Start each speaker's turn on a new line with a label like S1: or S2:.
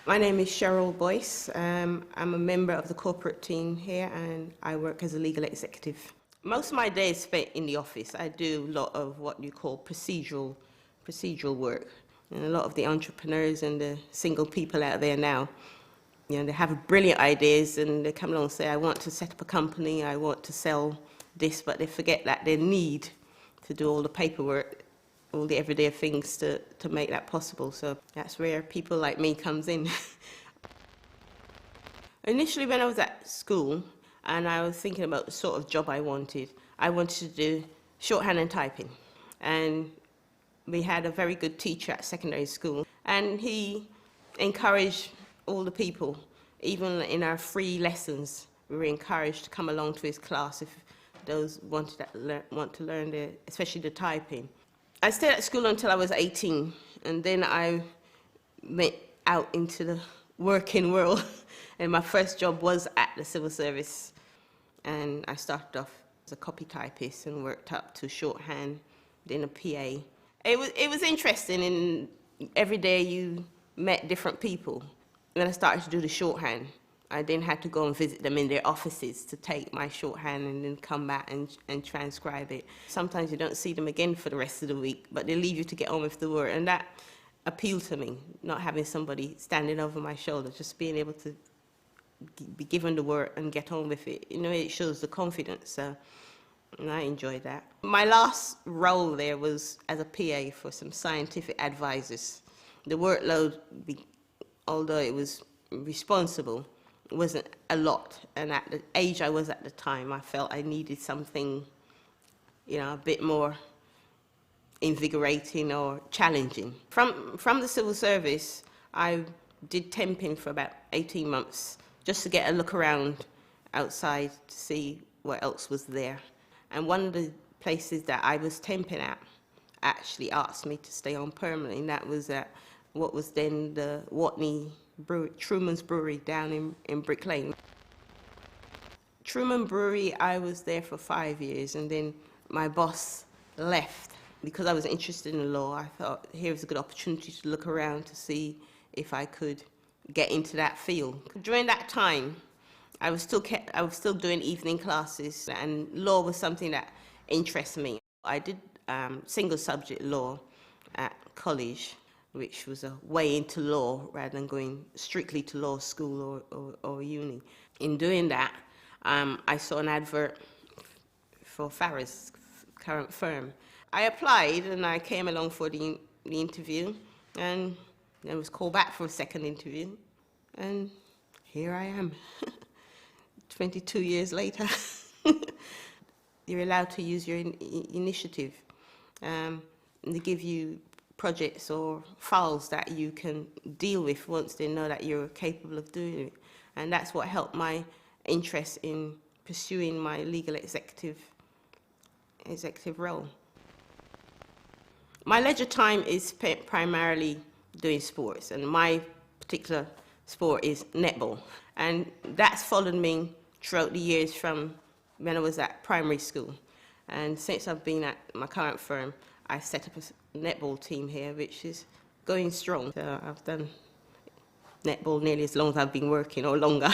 S1: My name is Cheryl Boyce. I'm a member of the corporate team here and I work as a legal executive. Most of my day is spent in the office. I do a lot of what you call procedural work. And a lot of the entrepreneurs and the single people out there now, they have brilliant ideas and they come along and say, I want to set up a company, I want to sell this, but they forget that they need to do all the paperwork, all the everyday things to make that possible. So that's where people like me comes in. Initially when I was at school and I was thinking about the sort of job I wanted to do shorthand and typing. And we had a very good teacher at secondary school and he encouraged all the people, even in our free lessons, we were encouraged to come along to his class if those want to learn, especially the typing. I stayed at school until I was 18, and then I went out into the working world, and my first job was at the civil service. And I started off as a copy typist and worked up to shorthand, then a PA. It was interesting, and every day you met different people. When I started to do the shorthand, I then had to go and visit them in their offices to take my shorthand and then come back and transcribe it. Sometimes you don't see them again for the rest of the week, but they leave you to get on with the work, and that appealed to me, not having somebody standing over my shoulder, just being able to be given the work and get on with it. It shows the confidence, and I enjoyed that. My last role there was as a PA for some scientific advisors. The workload, although it was responsible, wasn't a lot, and at the age I was at the time, I felt I needed something, a bit more invigorating or challenging. From the civil service, I did temping for about 18 months, just to get a look around outside to see what else was there. And one of the places that I was temping at actually asked me to stay on permanently, and that was at what was then the Watney Brewery, Truman's Brewery down in Brick Lane. Truman Brewery, I was there for 5 years, and then my boss left. Because I was interested in the law, I thought here was a good opportunity to look around to see if I could get into that field. During that time, I was still doing evening classes, and law was something that interested me. I did single subject law at college, which was a way into law rather than going strictly to law school or uni. In doing that, I saw an advert for Farrah's current firm. I applied and I came along for the interview, and I was called back for a second interview, and here I am, 22 years later. You're allowed to use your initiative. They give you projects or files that you can deal with once they know that you're capable of doing it. And that's what helped my interest in pursuing my legal executive role. My leisure time is spent primarily doing sports, and my particular sport is netball. And that's followed me throughout the years from when I was at primary school. And since I've been at my current firm, I set up a netball team here, which is going strong. So I've done netball nearly as long as I've been working, or longer.